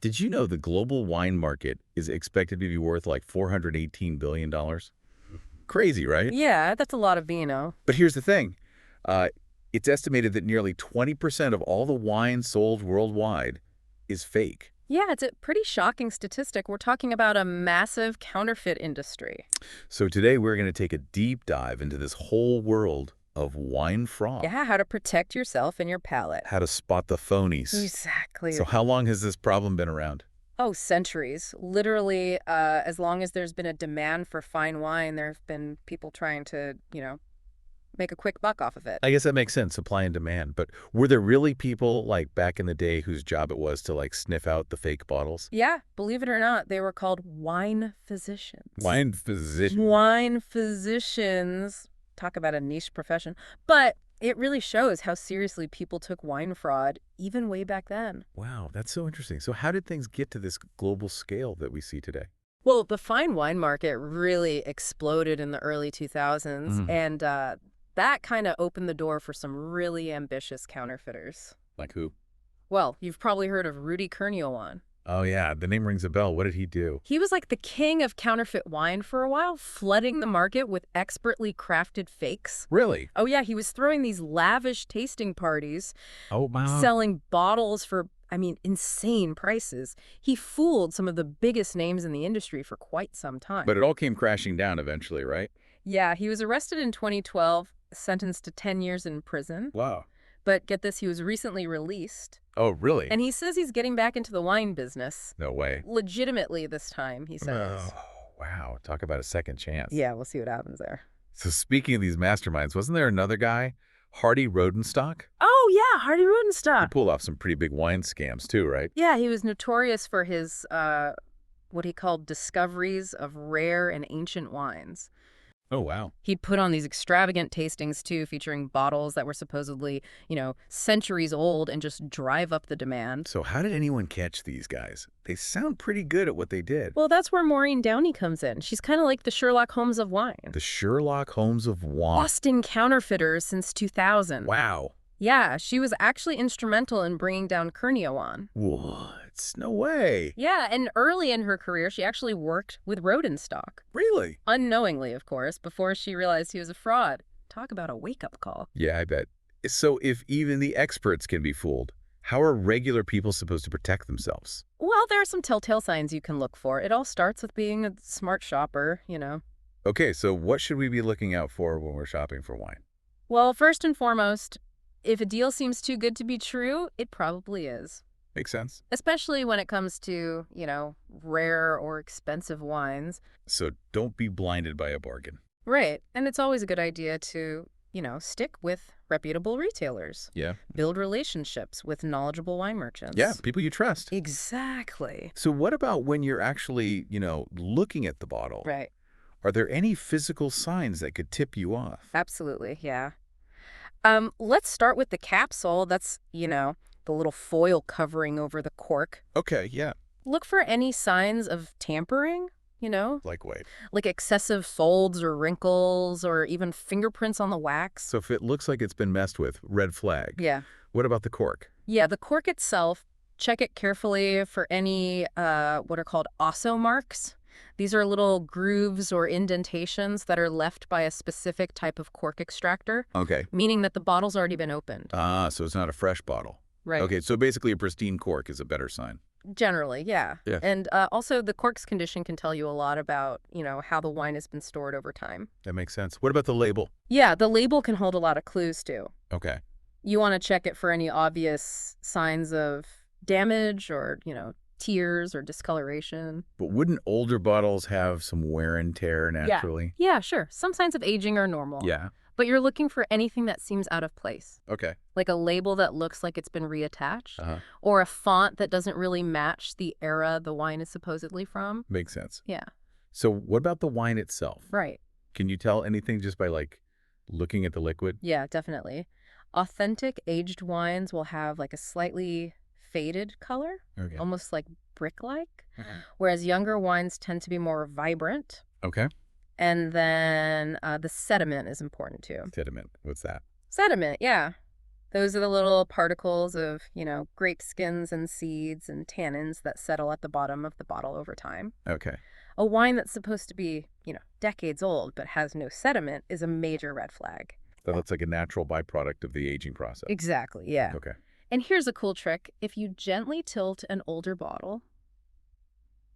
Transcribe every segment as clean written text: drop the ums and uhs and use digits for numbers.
Did you know the global wine market is expected to be worth like $418 billion? Crazy, right? Yeah, that's a lot of vino. But here's the thing. Uh, it's estimated that nearly 20% of all the wine sold worldwide is fake. Yeah, it's a pretty shocking statistic. We're talking about a massive counterfeit industry. So today we're going to take a deep dive into this whole world of wine fraud. Yeah, how to protect yourself and your palate. How to spot the phonies. Exactly. So how long has this problem been around? Oh, centuries. Literally, as long as there's been a demand for fine wine, there have been people trying to, make a quick buck off of it. I guess that makes sense, supply and demand. But were there really people like back in the day whose job it was to like sniff out the fake bottles? Yeah, believe it or not, they were called wine physicians. Wine physician. Wine physicians. Talk about a niche profession. But it really shows how seriously people took wine fraud, even way back then. Wow, that's so interesting. So how did things get to this global scale that we see today? Well, the fine wine market really exploded in the early 2000s, and that kind of opened the door for some really ambitious counterfeiters. Like who? Well, you've probably heard of Rudy Kurniawan. Oh, yeah, the name rings a bell. What did he do? He was like the king of counterfeit wine for a while, flooding the market with expertly crafted fakes. Really? Oh, yeah, he was throwing these lavish tasting parties, Oh, wow. selling bottles for, insane prices. He fooled some of the biggest names in the industry for quite some time. But it all came crashing down eventually, right? Yeah, he was arrested in 2012, sentenced to 10 years in prison. Wow. But get this, he was recently released. Oh, really? And he says he's getting back into the wine business. No way. Legitimately this time, he says. Oh, wow. Talk about a second chance. Yeah, we'll see what happens there. So speaking of these masterminds, wasn't there another guy, Hardy Rodenstock? Oh, yeah, Hardy He Rudenstock. pulled off some pretty big wine scams too, right? Yeah, he was notorious for his, what he called discoveries of rare and ancient wines. Oh, wow. He'd put on these extravagant tastings, too, featuring bottles that were supposedly, centuries old and just drive up the demand. So how did anyone catch these guys? They sound pretty good at what they did. Well, that's where Maureen Downey comes in. She's kind of like the Sherlock Holmes of wine. The Sherlock Holmes of wine. Austin counterfeiters since 2000. Wow. Yeah, she was actually instrumental in bringing down Kurniawan. What? No way. Yeah, and early in her career, she actually worked with Rodenstock. Really? Unknowingly, of course, before she realized he was a fraud. Talk about a wake-up call. Yeah, I bet. So if even the experts can be fooled, how are regular people supposed to protect themselves? Well, there are some telltale signs you can look for. It all starts with being a smart shopper, Okay, so what should we be looking out for when we're shopping for wine? Well, first and foremost, if a deal seems too good to be true, it probably is. Makes sense. Especially when it comes to, rare or expensive wines. So don't be blinded by a bargain. Right. And it's always a good idea to, stick with reputable retailers. Yeah. Build relationships with knowledgeable wine merchants. Yeah, people you trust. Exactly. So what about when you're actually, looking at the bottle? Right. Are there any physical signs that could tip you off? Absolutely, yeah. Let's start with the capsule. That's, the little foil covering over the cork. Okay, yeah. Look for any signs of tampering, Like wait. like excessive folds or wrinkles or even fingerprints on the wax. So if it looks like it's been messed with, red flag. Yeah. What about the cork? Yeah, the cork itself, check it carefully for any what are called osso marks. These are little grooves or indentations that are left by a specific type of cork extractor, Okay. meaning that the bottle's already been opened. Ah, so it's not a fresh bottle. Right. Okay, so basically a pristine cork is a better sign. Generally, yeah. Yeah. And also the cork's condition can tell you a lot about, how the wine has been stored over time. That makes sense. What about the label? Yeah, the label can hold a lot of clues, too. Okay. You want to check it for any obvious signs of damage or, tears or discoloration. But wouldn't older bottles have some wear and tear naturally? Yeah, sure. Some signs of aging are normal. Yeah. But you're looking for anything that seems out of place. Okay. Like a label that looks like it's been reattached, or a font that doesn't really match the era the wine is supposedly from. Makes sense. Yeah. So what about the wine itself? Right. Can you tell anything just by looking at the liquid? Yeah, definitely. Authentic aged wines will have like a slightly faded color, Okay. almost like brick-like, whereas younger wines tend to be more vibrant. Okay. And then the sediment is important too. Sediment. What's that? Sediment, yeah. Those are the little particles of, grape skins and seeds and tannins that settle at the bottom of the bottle over time. Okay. A wine that's supposed to be, decades old but has no sediment is a major red flag. So that's like a natural byproduct of the aging process. Exactly, yeah. Okay. And here's a cool trick. If you gently tilt an older bottle,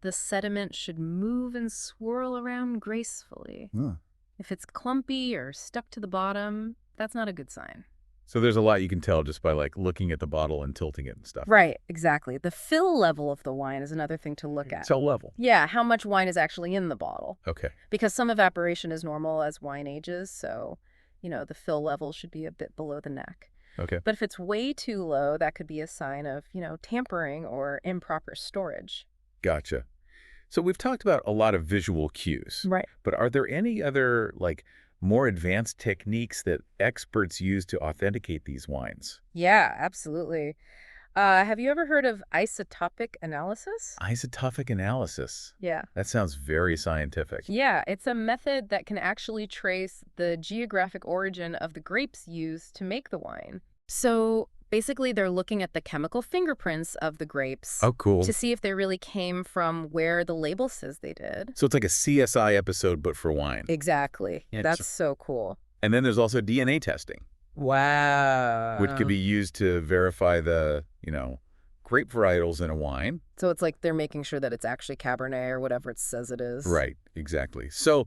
the sediment should move and swirl around gracefully. Huh. If it's clumpy or stuck to the bottom, that's not a good sign. So there's a lot you can tell just by like looking at the bottle and tilting it and stuff. Right, exactly. The fill level of the wine is another thing to look at. Cell level. Yeah, how much wine is actually in the bottle. Okay. Because some evaporation is normal as wine ages, so, the fill level should be a bit below the neck. Okay. But if it's way too low, that could be a sign of, tampering or improper storage. Gotcha. So we've talked about a lot of visual cues. Right. But are there any other, like, more advanced techniques that experts use to authenticate these wines? Yeah, absolutely. Have you ever heard of isotopic analysis? Isotopic analysis. Yeah. That sounds very scientific. Yeah, it's a method that can actually trace the geographic origin of the grapes used to make the wine. So basically, they're looking at the chemical fingerprints of the grapes Oh, cool. to see if they really came from where the label says they did. So it's like a CSI episode, but for wine. Exactly. Yeah, That's so cool. And then there's also DNA testing, Wow. which could be used to verify the, grape varietals in a wine. So it's like they're making sure that it's actually Cabernet or whatever it says it is. Right, exactly. So,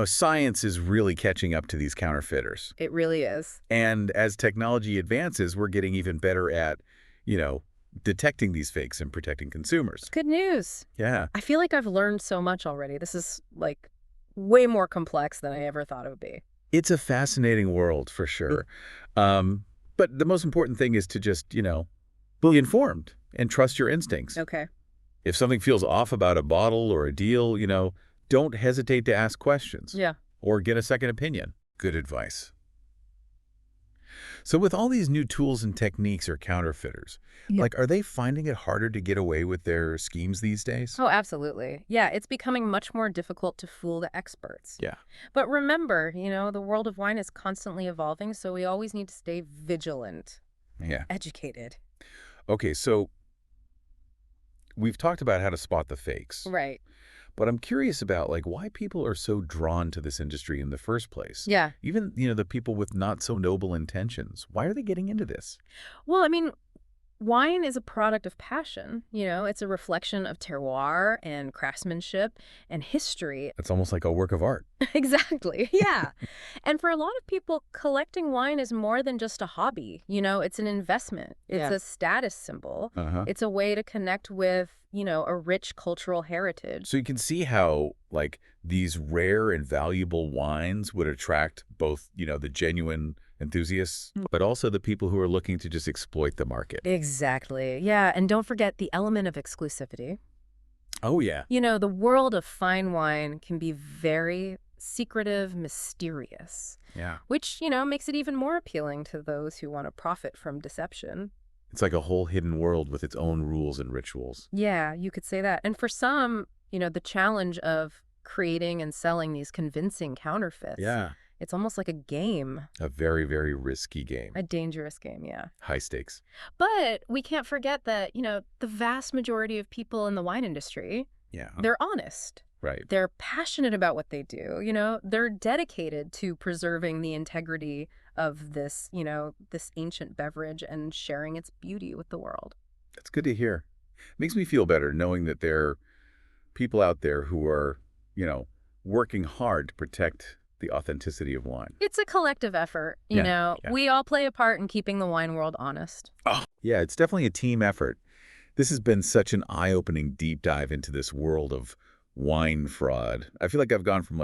science is really catching up to these counterfeiters. It really is. And as technology advances, we're getting even better at, detecting these fakes and protecting consumers. Good news. Yeah. I feel like I've learned so much already. This is like way more complex than I ever thought it would be. It's a fascinating world for sure. But the most important thing is to just, be informed and trust your instincts. Okay. If something feels off about a bottle or a deal, don't hesitate to ask questions. Yeah. Or get a second opinion. Good advice. So with all these new tools and techniques or counterfeiters, Yeah. are they finding it harder to get away with their schemes these days? Oh, absolutely. Yeah, it's becoming much more difficult to fool the experts. Yeah. But remember, the world of wine is constantly evolving, so we always need to stay vigilant, Yeah. educated. Okay, so we've talked about how to spot the fakes. Right. But I'm curious about why people are so drawn to this industry in the first place. Yeah. Even, the people with not so noble intentions. Why are they getting into this? Well, I mean, wine is a product of passion. It's a reflection of terroir and craftsmanship and history. It's almost like a work of art. Exactly. Yeah. And for a lot of people, collecting wine is more than just a hobby. It's an investment. It's a status symbol. Uh-huh. It's a way to connect with, a rich cultural heritage. So you can see how, these rare and valuable wines would attract both, the genuine enthusiasts, but also the people who are looking to just exploit the market. Exactly. Yeah. And don't forget the element of exclusivity. Oh, yeah. The world of fine wine can be very secretive, mysterious. Yeah. Which, makes it even more appealing to those who want to profit from deception. It's like a whole hidden world with its own rules and rituals. Yeah, you could say that. And for some, the challenge of creating and selling these convincing counterfeits. Yeah. It's almost like a game. A very, very risky game. A dangerous game, yeah. High stakes. But we can't forget that, the vast majority of people in the wine industry, Yeah. they're honest. Right. They're passionate about what they do. They're dedicated to preserving the integrity of this, this ancient beverage and sharing its beauty with the world. That's good to hear. Makes me feel better knowing that there are people out there who are, working hard to protect the authenticity of wine. It's a collective effort, Yeah. We all play a part in keeping the wine world honest. Oh, yeah, it's definitely a team effort. This has been such an eye-opening deep dive into this world of wine fraud. I feel like I've gone from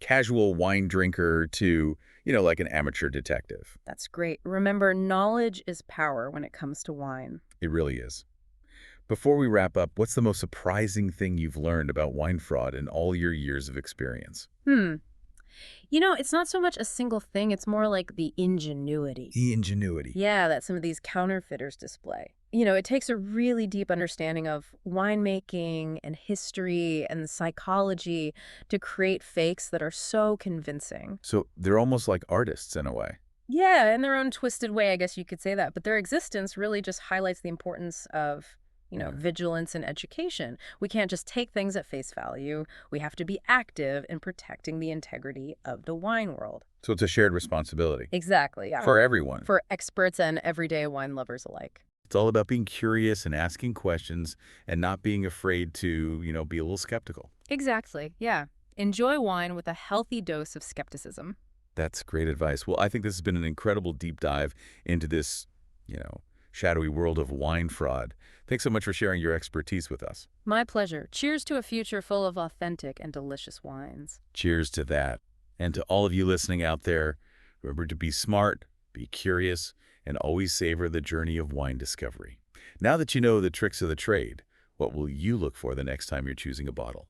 casual wine drinker to, an amateur detective. That's great. Remember, knowledge is power when it comes to wine. It really is. Before we wrap up, what's the most surprising thing you've learned about wine fraud in all your years of experience? It's not so much a single thing. It's more like the ingenuity. The ingenuity. Yeah, that some of these counterfeiters display. It takes a really deep understanding of winemaking and history and psychology to create fakes that are so convincing. So they're almost like artists in a way. Yeah, in their own twisted way, I guess you could say that. But their existence really just highlights the importance of, Yeah. vigilance and education. We can't just take things at face value. We have to be active in protecting the integrity of the wine world. So it's a shared responsibility Exactly, yeah. for everyone. For experts and everyday wine lovers alike. It's all about being curious and asking questions and not being afraid to, be a little skeptical. Exactly, yeah. Enjoy wine with a healthy dose of skepticism. That's great advice. Well, I think this has been an incredible deep dive into this, you know, shadowy world of wine fraud. Thanks so much for sharing your expertise with us. My pleasure. Cheers to a future full of authentic and delicious wines. Cheers to that. And to all of you listening out there, remember to be smart, be curious, and always savor the journey of wine discovery. Now that you know the tricks of the trade, what will you look for the next time you're choosing a bottle?